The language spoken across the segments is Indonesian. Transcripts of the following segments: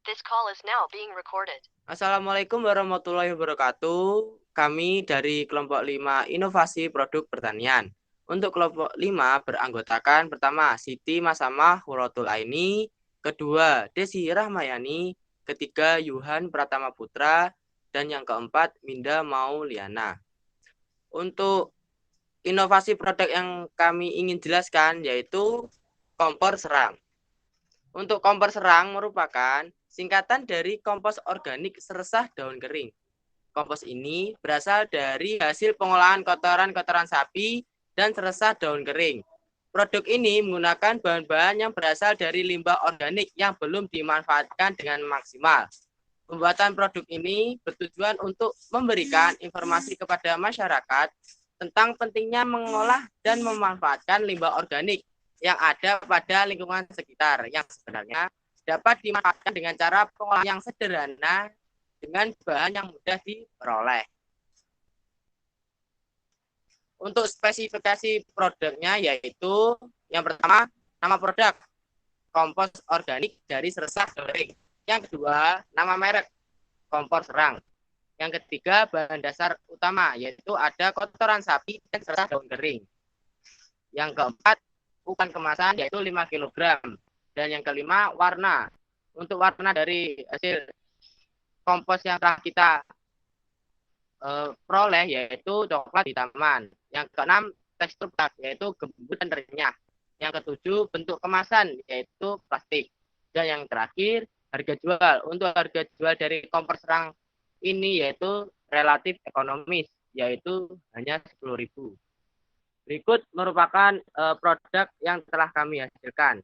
This call is now being recorded. Assalamualaikum warahmatullahi wabarakatuh. Kami dari kelompok 5 Inovasi Produk Pertanian. Untuk kelompok 5 beranggotakan pertama Siti Masamah Huratul Aini, kedua Desi Rahmayani, ketiga Yuhan Pratama Putra, dan yang keempat Minda Mauliana. Untuk inovasi produk yang kami ingin jelaskan yaitu kompor serang. Untuk kompor serang merupakan singkatan dari kompos organik seresah daun kering. Kompos ini berasal dari hasil pengolahan kotoran-kotoran sapi dan seresah daun kering. Produk ini menggunakan bahan-bahan yang berasal dari limbah organik yang belum dimanfaatkan dengan maksimal. Pembuatan produk ini bertujuan untuk memberikan informasi kepada masyarakat tentang pentingnya mengolah dan memanfaatkan limbah organik yang ada pada lingkungan sekitar yang sebenarnya dapat dimanfaatkan dengan cara pengolahan yang sederhana dengan bahan yang mudah diperoleh. Untuk spesifikasi produknya yaitu yang pertama nama produk kompos organik dari seresah daun kering. Yang kedua nama merek kompor serang. Yang ketiga bahan dasar utama yaitu ada kotoran sapi dan seresah daun kering. Yang keempat ukuran kemasan yaitu 5 kg. Dan yang kelima warna. Untuk warna dari hasil kompos yang telah kita peroleh yaitu coklat hitaman. Yang keenam tekstur yaitu gembur dan renyah. Yang ketujuh bentuk kemasan yaitu plastik. Dan yang terakhir harga jual. Untuk harga jual dari kompor serang ini yaitu relatif ekonomis, yaitu hanya 10.000. Berikut merupakan produk yang telah kami hasilkan.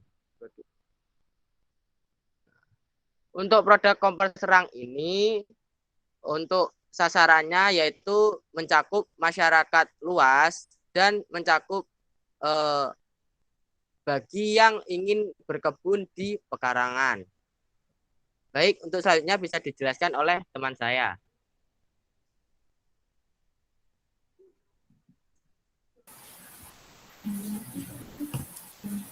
Untuk produk kompor serang ini, untuk sasarannya yaitu mencakup masyarakat luas dan mencakup bagi yang ingin berkebun di pekarangan. Baik, untuk selanjutnya bisa dijelaskan oleh teman saya.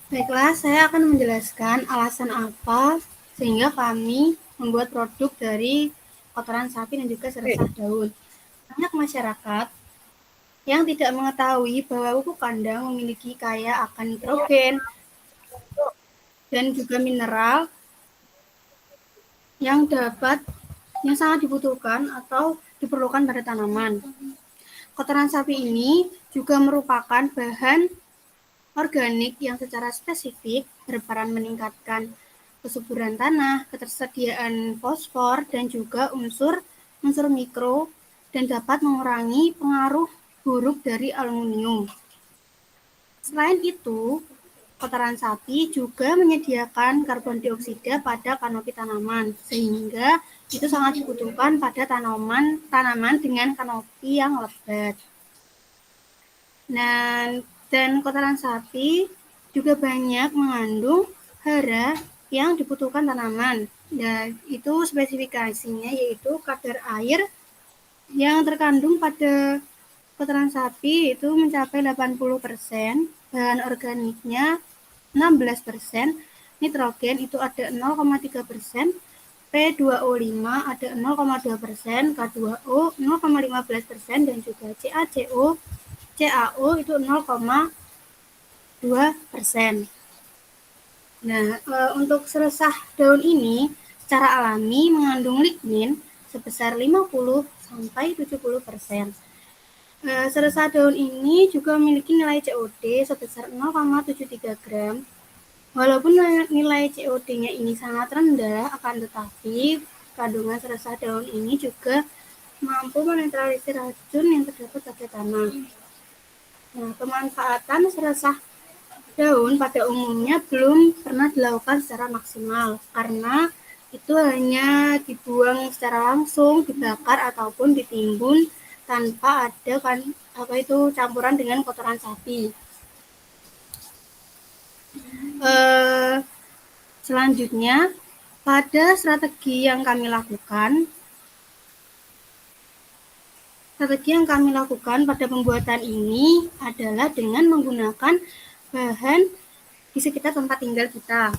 Baiklah, saya akan menjelaskan alasan apa sehingga kami membuat produk dari kotoran sapi dan juga seresah daun. Banyak masyarakat yang tidak mengetahui bahwa pupuk kandang memiliki kaya akan nitrogen dan juga mineral yang sangat dibutuhkan atau diperlukan pada tanaman. Kotoran sapi ini juga merupakan bahan organik yang secara spesifik berperan meningkatkan kesuburan tanah, ketersediaan fosfor, dan juga unsur mikro dan dapat mengurangi pengaruh buruk dari aluminium. Selain itu, kotoran sapi juga menyediakan karbon dioksida pada kanopi tanaman, sehingga itu sangat dibutuhkan pada tanaman dengan kanopi yang lebat. Dan kotoran sapi juga banyak mengandung hara yang dibutuhkan tanaman. Dan itu spesifikasinya yaitu kadar air yang terkandung pada kotoran sapi itu mencapai 80%, bahan organiknya 16%, nitrogen itu ada 0,3%, P2O5 ada 0,2%, K2O 0,15%, dan juga CaO itu 0,2%. Nah, untuk seresah daun ini secara alami mengandung lignin sebesar 50-70%. Seresah daun ini juga memiliki nilai COD sebesar 0,73 gram. Walaupun nilai COD-nya ini sangat rendah, akan tetapi kandungan seresah daun ini juga mampu menetralisir racun yang terdapat pada tanah. Nah, pemanfaatan seresah daun pada umumnya belum pernah dilakukan secara maksimal karena itu hanya dibuang secara langsung, dibakar ataupun ditimbun tanpa ada campuran dengan kotoran sapi. Selanjutnya, pada strategi yang kami lakukan pada pembuatan ini adalah dengan menggunakan bahan di sekitar tempat tinggal kita.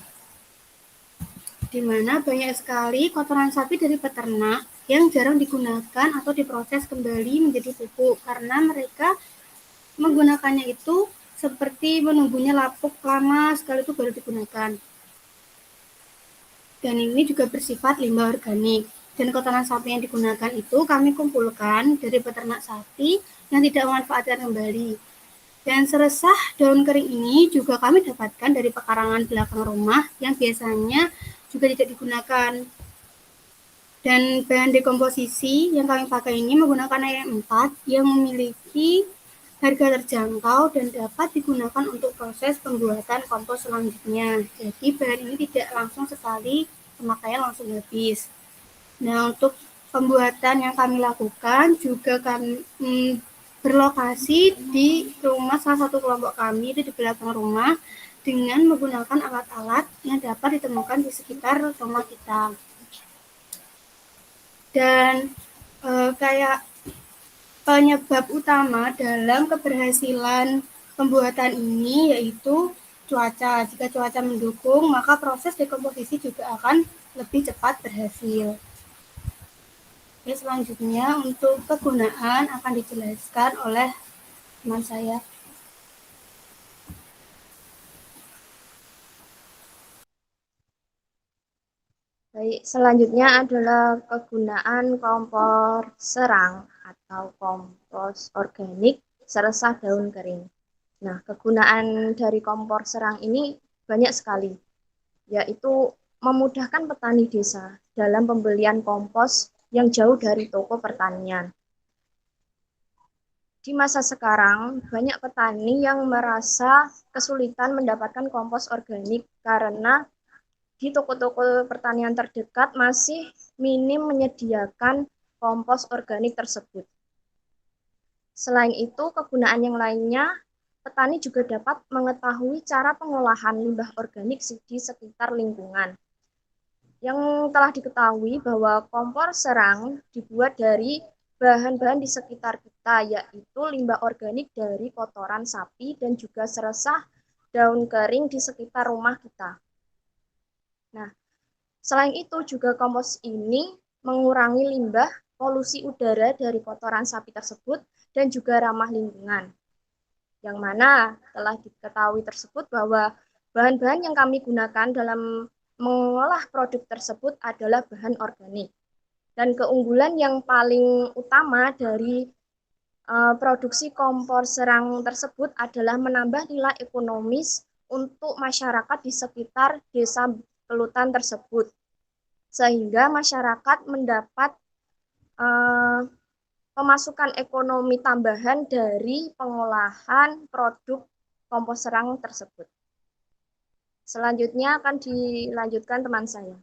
di mana banyak sekali kotoran sapi dari peternak yang jarang digunakan atau diproses kembali menjadi pupuk karena mereka menggunakannya itu seperti menunggunya lapuk lama sekali itu baru digunakan. Dan ini juga bersifat limbah organik. Dan kotoran sapi yang digunakan itu kami kumpulkan dari peternak sapi yang tidak memanfaatkan kembali. Dan seresah daun kering ini juga kami dapatkan dari pekarangan belakang rumah yang biasanya juga tidak digunakan. Dan bahan dekomposisi yang kami pakai ini menggunakan AM4 yang memiliki harga terjangkau dan dapat digunakan untuk proses pembuatan kompos selanjutnya. Jadi bahan ini tidak langsung sekali pemakaian langsung habis. Nah, untuk pembuatan yang kami lakukan juga kami berlokasi di rumah salah satu kelompok kami itu di belakang rumah dengan menggunakan alat-alat yang dapat ditemukan di sekitar rumah kita. Dan kayak penyebab utama dalam keberhasilan pembuatan ini yaitu cuaca. Jika cuaca mendukung, maka proses dekomposisi juga akan lebih cepat berhasil. Oke, selanjutnya untuk kegunaan akan dijelaskan oleh teman saya. Baik, selanjutnya adalah kegunaan kompor serang atau kompos organik seresah daun kering. Nah, kegunaan dari kompor serang ini banyak sekali, yaitu memudahkan petani desa dalam pembelian kompos yang jauh dari toko pertanian. Di masa sekarang, banyak petani yang merasa kesulitan mendapatkan kompos organik karena di toko-toko pertanian terdekat masih minim menyediakan kompos organik tersebut. Selain itu, kegunaan yang lainnya, petani juga dapat mengetahui cara pengolahan limbah organik di sekitar lingkungan. Yang telah diketahui bahwa kompor serang dibuat dari bahan-bahan di sekitar kita, yaitu limbah organik dari kotoran sapi dan juga seresah daun kering di sekitar rumah kita. Nah, selain itu juga kompos ini mengurangi limbah, polusi udara dari kotoran sapi tersebut dan juga ramah lingkungan. Yang mana telah diketahui tersebut bahwa bahan-bahan yang kami gunakan dalam mengolah produk tersebut adalah bahan organik. Dan keunggulan yang paling utama dari produksi kompor serang tersebut adalah menambah nilai ekonomis untuk masyarakat di sekitar desa Pelutan tersebut, sehingga masyarakat mendapat pemasukan ekonomi tambahan dari pengolahan produk kompos serang tersebut. Selanjutnya akan dilanjutkan teman saya.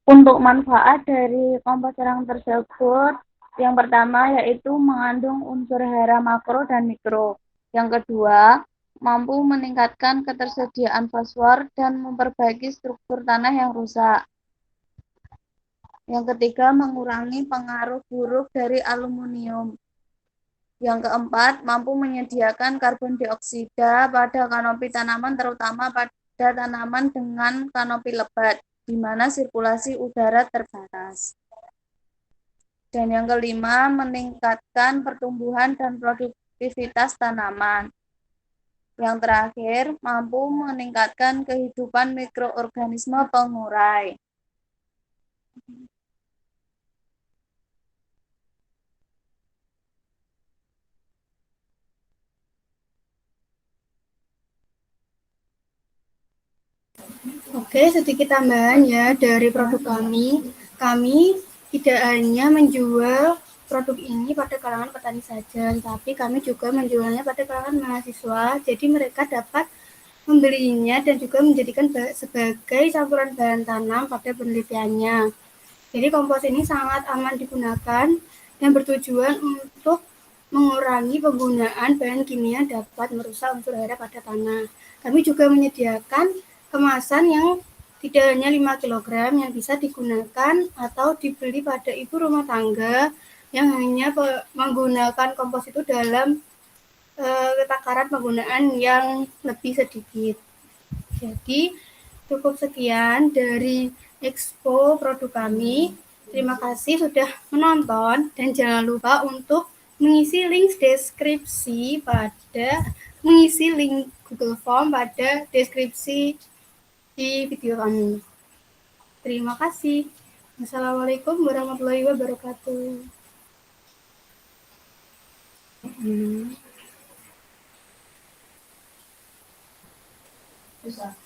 Untuk manfaat dari kompos serang tersebut, yang pertama yaitu mengandung unsur hara makro dan mikro. Yang kedua, mampu meningkatkan ketersediaan fosfor dan memperbaiki struktur tanah yang rusak. Yang ketiga, mengurangi pengaruh buruk dari aluminium. Yang keempat, mampu menyediakan karbon dioksida pada kanopi tanaman, terutama pada tanaman dengan kanopi lebat, di mana sirkulasi udara terbatas. Dan yang kelima, meningkatkan pertumbuhan dan produktivitas tanaman. Yang terakhir, mampu meningkatkan kehidupan mikroorganisme pengurai. Oke, sedikit tambahan ya dari produk kami. Kami tidak hanya menjual produk ini pada kalangan petani saja, tapi kami juga menjualnya pada kalangan mahasiswa. Jadi mereka dapat membelinya dan juga menjadikan sebagai campuran bahan tanam pada penelitiannya. Jadi kompos ini sangat aman digunakan dan bertujuan untuk mengurangi penggunaan bahan kimia dapat merusak unsur hara pada tanah. Kami juga menyediakan kemasan yang tidak hanya 5 kg yang bisa digunakan atau dibeli pada ibu rumah tangga yang hanya menggunakan kompos itu dalam takaran penggunaan yang lebih sedikit. Jadi cukup sekian dari expo produk kami. Terima kasih sudah menonton dan jangan lupa untuk mengisi link Google Form pada deskripsi di video kami. Terima kasih. Assalamualaikum warahmatullahi wabarakatuh. Bisa.